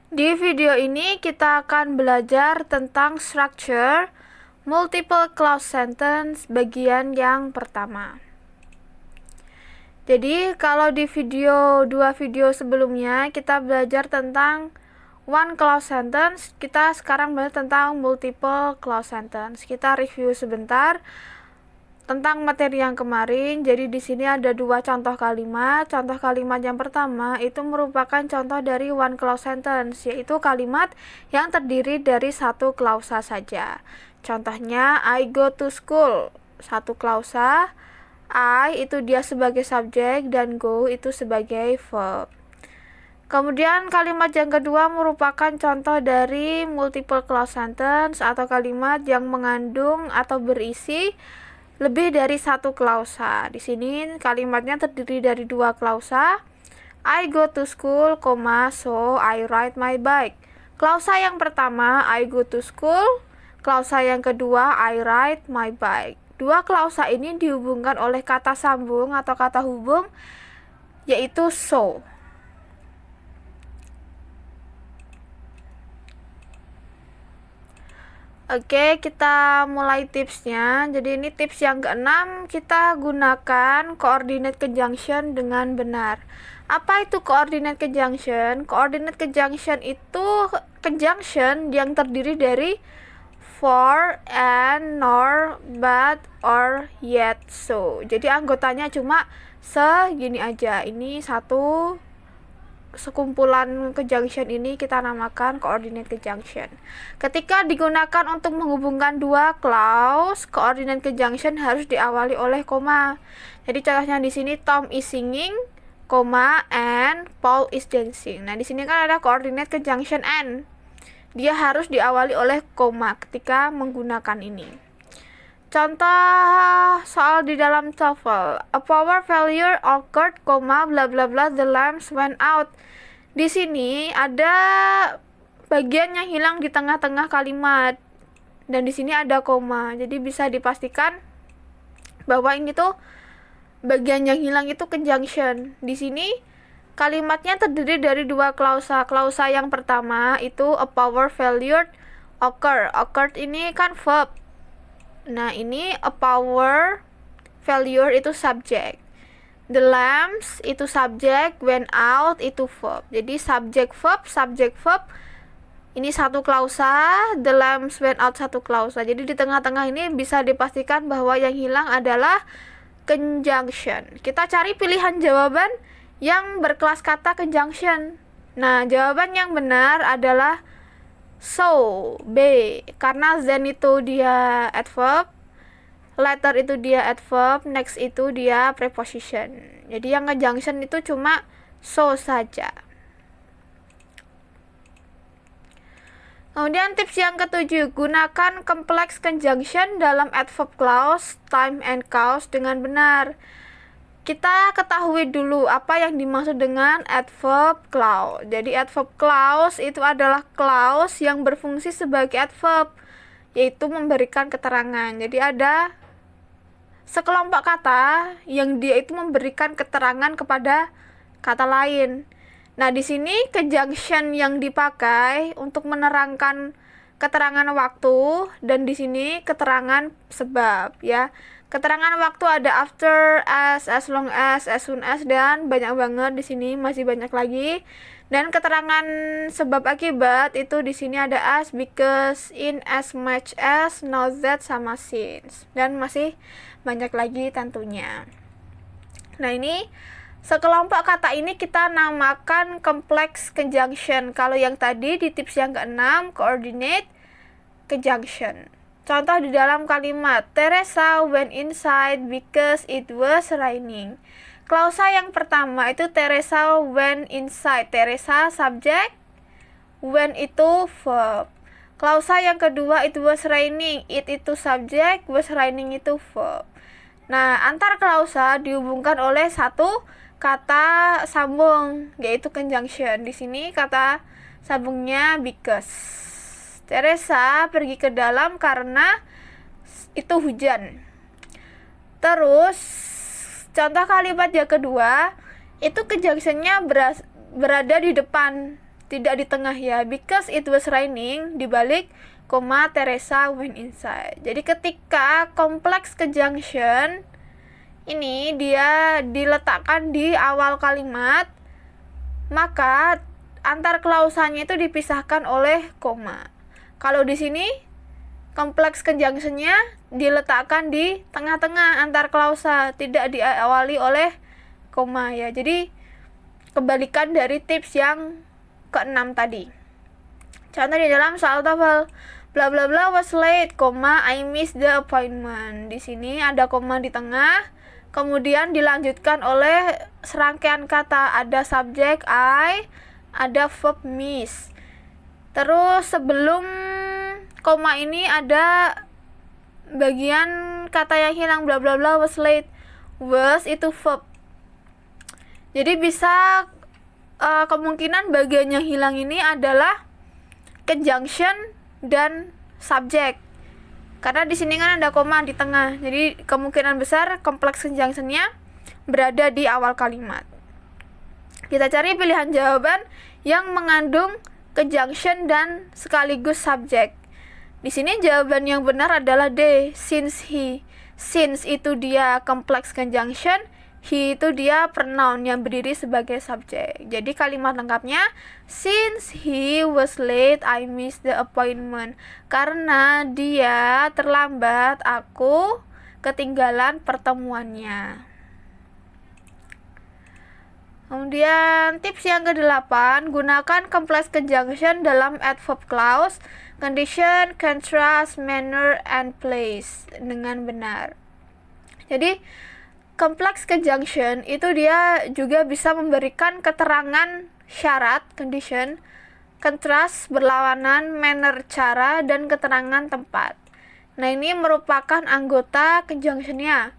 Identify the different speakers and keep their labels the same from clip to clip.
Speaker 1: Di video ini kita akan belajar tentang structure multiple clause sentence bagian yang pertama. Jadi kalau di dua video sebelumnya kita belajar tentang one clause sentence, kita sekarang belajar tentang multiple clause sentence. Kita review sebentar tentang materi yang kemarin. Jadi di sini ada dua contoh kalimat. Contoh kalimat yang pertama itu merupakan contoh dari one clause sentence, yaitu kalimat yang terdiri dari satu klausa saja. Contohnya I go to school, satu klausa. I itu dia sebagai subjek dan go itu sebagai verb. Kemudian kalimat yang kedua merupakan contoh dari multiple clause sentence atau kalimat yang mengandung atau berisi lebih dari satu klausa. Di sini kalimatnya terdiri dari dua klausa. I go to school, so I ride my bike. Klausa yang pertama I go to school, klausa yang kedua I ride my bike. Dua klausa ini dihubungkan oleh kata sambung atau kata hubung, yaitu so. Oke, kita mulai tipsnya. Jadi ini tips yang keenam, kita gunakan coordinate conjunction dengan benar. Apa itu coordinate conjunction? Coordinate conjunction itu conjunction yang terdiri dari for, and, nor, but, or, yet, so. Jadi anggotanya cuma segini aja. Ini satu sekumpulan conjunction ini kita namakan coordinate conjunction. Ketika digunakan untuk menghubungkan dua clause, coordinate conjunction harus diawali oleh koma. Jadi contohnya di sini Tom is singing, and Paul is dancing. Nah, di sini kan ada coordinate conjunction and. Dia harus diawali oleh koma ketika menggunakan ini. Contoh soal di dalam TOEFL. A power failure occurred, bla bla bla, the lamps went out. Di sini ada bagian yang hilang di tengah-tengah kalimat. Dan di sini ada koma. Jadi bisa dipastikan bahwa ini tuh bagian yang hilang itu conjunction. Di sini kalimatnya terdiri dari dua klausa. Klausa yang pertama itu a power failure occur. Occurred ini kan verb. Nah, ini a power failure itu subjek. The lamps itu subjek, went out itu verb. Jadi subjek verb. Ini satu klausa, the lamps went out satu klausa. Jadi di tengah-tengah ini bisa dipastikan bahwa yang hilang adalah conjunction. Kita cari pilihan jawaban yang berkelas kata conjunction. Nah, jawaban yang benar adalah so, B, karena then itu dia adverb, later itu dia adverb, next itu dia preposition. Jadi yang conjunction itu cuma so saja. Kemudian tips yang ketujuh, gunakan complex conjunction dalam adverb clause, time, and cause dengan benar. Kita ketahui dulu apa yang dimaksud dengan adverb clause. Jadi adverb clause itu adalah clause yang berfungsi sebagai adverb, yaitu memberikan keterangan. Jadi ada sekelompok kata yang dia itu memberikan keterangan kepada kata lain. Nah, di sini conjunction yang dipakai untuk menerangkan keterangan waktu, dan di sini keterangan sebab, ya. Keterangan waktu ada after, as long as soon as, dan banyak banget di sini, masih banyak lagi. Dan keterangan sebab akibat itu di sini ada as, because, in, as much as, now that, sama since. Dan masih banyak lagi tentunya. Nah, ini sekelompok kata ini kita namakan complex conjunction. Kalau yang tadi di tips yang keenam, coordinate conjunction. Contoh di dalam kalimat, Teresa went inside because it was raining. Klausa yang pertama itu Teresa went inside. Teresa subjek, went itu verb. Klausa yang kedua it was raining. It itu subjek, was raining itu verb. Nah, antar klausa dihubungkan oleh satu kata sambung, yaitu conjunction. Di sini kata sambungnya because. Teresa pergi ke dalam karena itu hujan. Terus contoh kalimat yang kedua itu conjunctionnya berada di depan tidak di tengah ya. Because it was raining, dibalik, koma, Teresa went inside. Jadi ketika complex conjunction ini dia diletakkan di awal kalimat, maka antar klausanya itu dipisahkan oleh koma. Kalau di sini complex conjunction-nya diletakkan di tengah-tengah antar klausa, tidak diawali oleh koma ya. Jadi kebalikan dari tips yang ke-6 tadi. Contoh di dalam soal TOEFL, bla bla bla was late, I missed the appointment. Di sini ada koma di tengah, kemudian dilanjutkan oleh serangkaian kata, ada subjek I, ada verb miss. Terus sebelum koma ini ada bagian kata yang hilang, bla bla bla was late. Was itu verb. Jadi bisa kemungkinan bagian yang hilang ini adalah conjunction dan subjek. Karena di sini kan ada koma di tengah. Jadi kemungkinan besar kompleks conjunction-nya berada di awal kalimat. Kita cari pilihan jawaban yang mengandung conjunction dan sekaligus subjek. Di sini jawaban yang benar adalah D, since he. Since itu dia complex conjunction, he itu dia pronoun yang berdiri sebagai subjek. Jadi kalimat lengkapnya, since he was late, I missed the appointment. Karena dia terlambat, aku ketinggalan pertemuannya. Kemudian tips yang ke-8, gunakan complex conjunction dalam adverb clause, condition, contrast, manner, and place dengan benar. Jadi complex conjunction itu dia juga bisa memberikan keterangan syarat, condition, contrast, berlawanan, manner, cara, dan keterangan tempat. Nah, ini merupakan anggota conjunction-nya.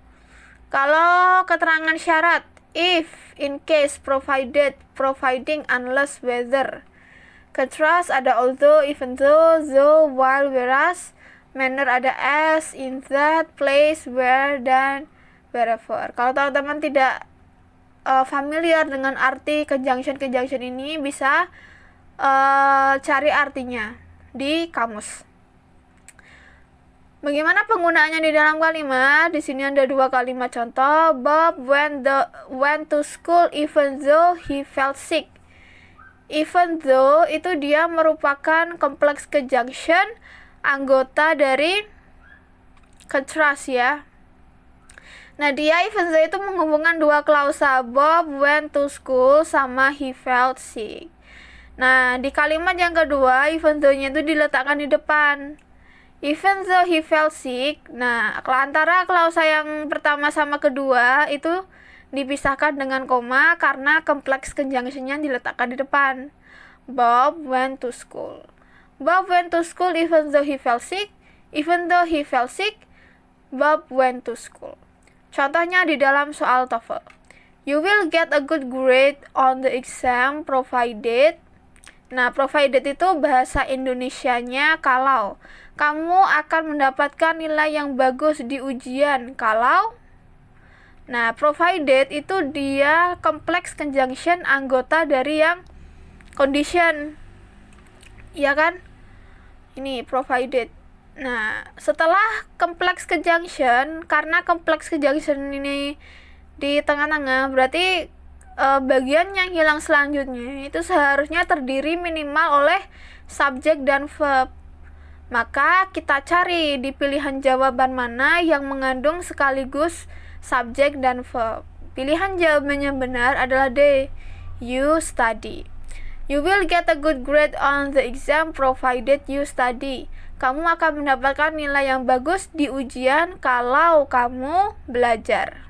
Speaker 1: Kalau keterangan syarat, if, in case, provided, providing, unless, whether. Contrast ada although, even though, while, whereas. Manner ada as, in that, place, where, dan wherever. Kalau teman-teman tidak familiar dengan arti conjunction ini, bisa cari artinya di kamus. Bagaimana penggunaannya di dalam kalimat? Di sini ada 2 kalimat contoh. Bob went to school even though he felt sick. Even though itu dia merupakan complex conjunction, anggota dari contrast ya. Nah, dia even though itu menghubungkan 2 klausa, Bob went to school sama he felt sick. Nah, di kalimat yang kedua, even though-nya itu diletakkan di depan. Even though he felt sick, nah, antara klausa yang pertama sama kedua itu dipisahkan dengan koma karena complex conjunction-nya diletakkan di depan. Bob went to school. Bob went to school even though he felt sick. Even though he felt sick, Bob went to school. Contohnya di dalam soal TOEFL. You will get a good grade on the exam provided. Nah, provided itu bahasa Indonesianya kalau. Kamu akan mendapatkan nilai yang bagus di ujian kalau. Nah, provided itu dia complex conjunction anggota dari yang condition. Iya kan? Ini provided. Nah, setelah complex conjunction, karena complex conjunction ini di tengah-tengah, berarti bagian yang hilang selanjutnya itu seharusnya terdiri minimal oleh subjek dan verb. Maka kita cari di pilihan jawaban mana yang mengandung sekaligus subjek dan verb. Pilihan jawaban yang benar adalah D, you study. You will get a good grade on the exam provided you study. Kamu akan mendapatkan nilai yang bagus di ujian kalau kamu belajar.